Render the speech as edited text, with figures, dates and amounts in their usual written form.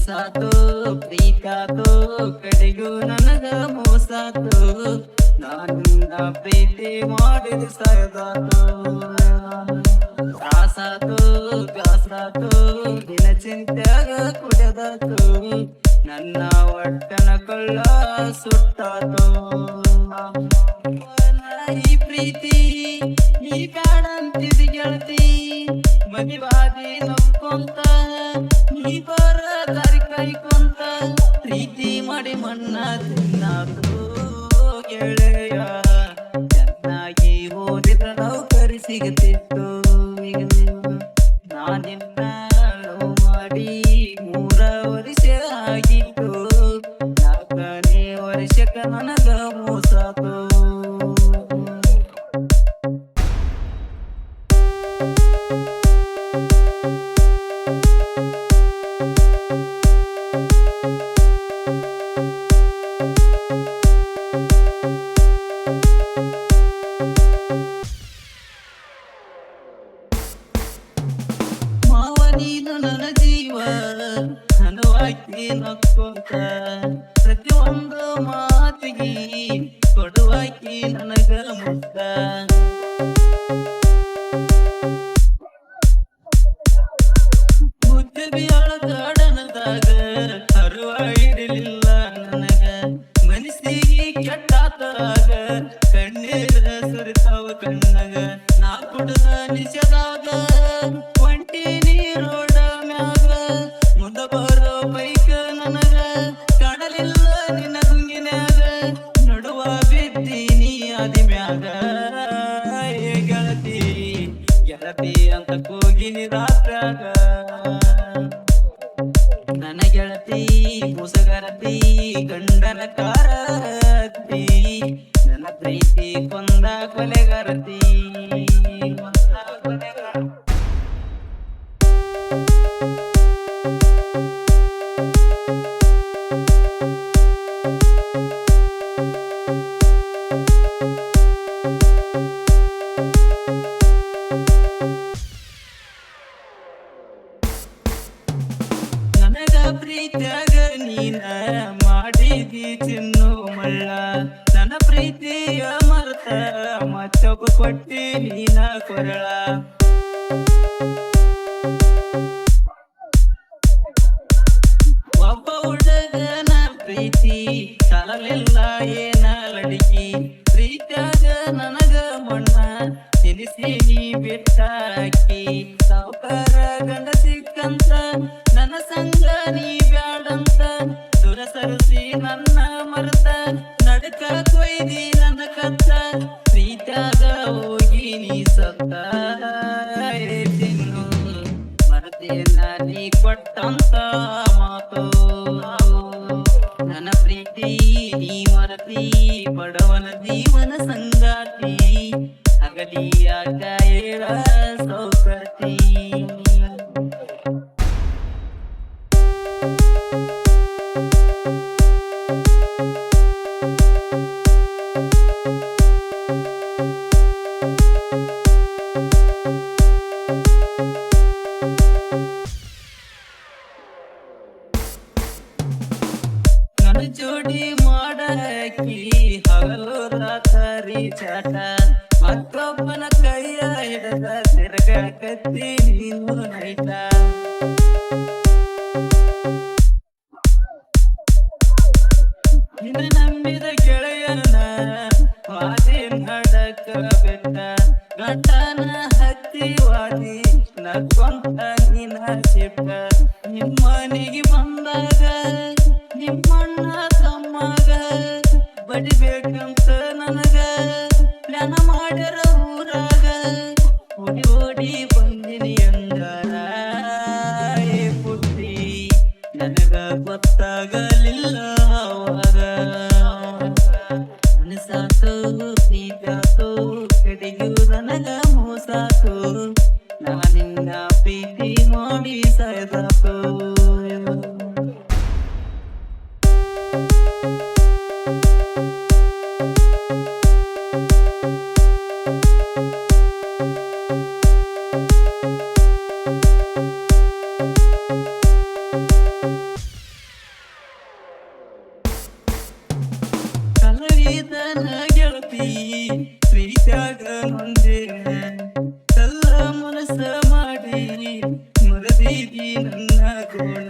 ಮನಸಾತು ಪ್ರೀತಾತು ಕಡೆಗೂ ನನಗ ಮೋಸಾತು ನಾನಿನ್ನ ಪ್ರೀತಿ ಮಾಡಿದ ಸಾಯದಾತು ತ್ರಾಸಾತು ಬ್ಯಾಸ್ರಾತು ದಿನ ಚಿಂತ್ಯಾಗ ಕುಡದಾತು ನನ್ನ ಒಟ್ಟನ ಕೊಳ್ಳ ಸುಟ್ಟಾತು ಈ ಪ್ರೀತಿ ನೀ ಬ್ಯಾಡಂತಿದ ಗೆಳತಿ ಮದಿವಾದಿ ನಕ್ಕೊಂತ ನೀ ಬರ ದಾರಿ ಕಾಯ್ಕೊಂತ ಪ್ರೀತಿ ಮಾಡಿ ಮಣ್ಣ ತಿನ್ನಾತು ಗೆಳೆಯ ಚೆನ್ನಾಗಿ ಓದಿದ್ರ ನೌಕರಿ ಸಿಗತಿತ್ತು ಈಗ ನಾನಿನ್ನ ಲವ್ ಮಾಡಿ 3 ವರ್ಷ ಆಗಿತ್ತು 4ನೇ ವರ್ಷಕ್ಕ ನನಗ ಮೋಸಾತು ನೀನು ನನ್ನ ಜೀವ ನನವಾಗಿ ನಕ್ಕೊಂತ ಪ್ರತಿಯೊಂದು ಮಾತಿಗೆ ಕೊಡುವಾಗಿ ನನಗ ಮುತ್ತ ಮುದ್ದಬಿಯಾಳ ಗಾರ್ಡನದಾಗ ಹರುವ ಇರಲಿಲ್ಲ ನನಗ ಮನಸ್ಸಿಗೆ ಕೆಟ್ಟಾತರಾಗ ಕಣ್ಣೀರ ಸುರಿತಾವ ಕಣ್ಣಗ ನಾ ಕುಡದ ನಿಜದಾಗ ಒಂಟಿನಿ ರೋಡ ಮ್ಯಾಗ ಮುಂದ ಬರೋ ಬೈಕ್ ನನಗ ಕಾಣಲಿಲ್ಲ ನಿನ್ನ ಗುಂಗಿನ್ಯಾಗ ನಡುವ ಬಿದ್ದೀನಿ ಆದಿ ಮ್ಯಾಗ ಗೆಳತಿ ಗೆಳತಿ ಅಂತ ಕೂಗಿನಿ ರಾತ್ರಾಗ ನನ್ನ ಗೆಳತಿ ಮುಸಗರತಿ ಗಂಡನ ಕಾರತಿ ನನ್ನ ಪ್ರೀತಿ ಕೊಂದ ಕೊಲೆಗಾರತಿ ನನಗ ಪ್ರೀತಿಯಾಗ ನೀನ ಮಾಡಿದಿ ಚಿನ್ನು ಮಳ್ಳ ನನ್ನ ಪ್ರೀತಿಯ ಮರ್ತ ಮತ್ತೊಬ್ಬ ಕೊಟ್ಟಿ ನೀನ ಕೊರಳ ಒಬ್ಬ ಹುಡುಗನ ಪ್ರೀತಿ ತಲಲಿಲ್ಲ ಏನ ಲಡಿಕಿ ಪ್ರೀತಿಯಾಗ ನನಗ ಮಣ್ಣ ತಿನಿಸಿ ನೀ ಬಿಟ್ಟಾಕಿ ಸಾವುಕಾರ ಗಂಡ ಸಿಕ್ಕಂತ ನನ್ನ ಸಂಗ ನೀ ಬ್ಯಾಡಂತ ದೂರ ಸರಿಸಿ ನನ್ನ ಮರ್ತ ನಡಕ ಕೊಯ್ದಿ ನನ್ನ ಕತ್ತ ಪ್ರೀತ್ಯಾಗ ಹೋಗಿ ನೀ ಸತ್ತ ತಿನ್ನು ಮರತೇನ ನೀ ಕೊಟ್ಟಂತ ಮಾತು ನನ್ನ ಪ್ರೀತಿ ನೀ ಮರತಿ ಬಡವನ ಜೀವನ ಸಂಗಾತಿ ಹಗಲಿಯಾಗ ಏಳ ಸೌಕರ್ತಿ ನನ್ನ ಜೋಡಿ ಮಾಡಕಿ ಹಗಲು ರಾತ್ರಿ ಚಾಟ ಮತ್ತೊಬ್ಬನ ಕೈಯ ಹಿಡದ ತಿರ್ಗಕತ್ತಿ ನೀನು ನೈಟ ನಿನ್ನ ನಂಬಿದ ಗೆಳೆಯನ ವಾದಿ ನಡಕ ಬೆಟ್ಟ ಗಂಟನ ಹತ್ತಿ ವಾದಿ ನಕ್ಕೊಂತ ನಿನ್ನ ಚಿಪ್ಪ ನಿಮ್ಮನಿಗೆ ಬಂದಾಗ ನಿಮ್ಮಣ್ಣ ತಮ್ಮಗ ಬಡಿಬೇಕಂತ ನನಗ ಪ್ಲಾನ ಮಾಡ್ಯಾರ ಊರಾಗ ಓಡಿ ಓಡಿ ಬಂದಿನಿ ಅಂದಾರ ಪುಟ್ಟಿ ನನಗ ಗೊತ್ತಾಗಲಿಲ್ಲ ಅವಾಗ ಮನಸಾತು ಪ್ರೀತಾತು ಕಡೆಗೂ ನನಗ ಮೋಸಾತು ನಾನಿನ್ನ ಪ್ರೀತಿ ಮಾಡಿ ಸಾಯ್ದಾತು ಕೆಡಿಸಿದಿ ನನ್ನ ಗುಣ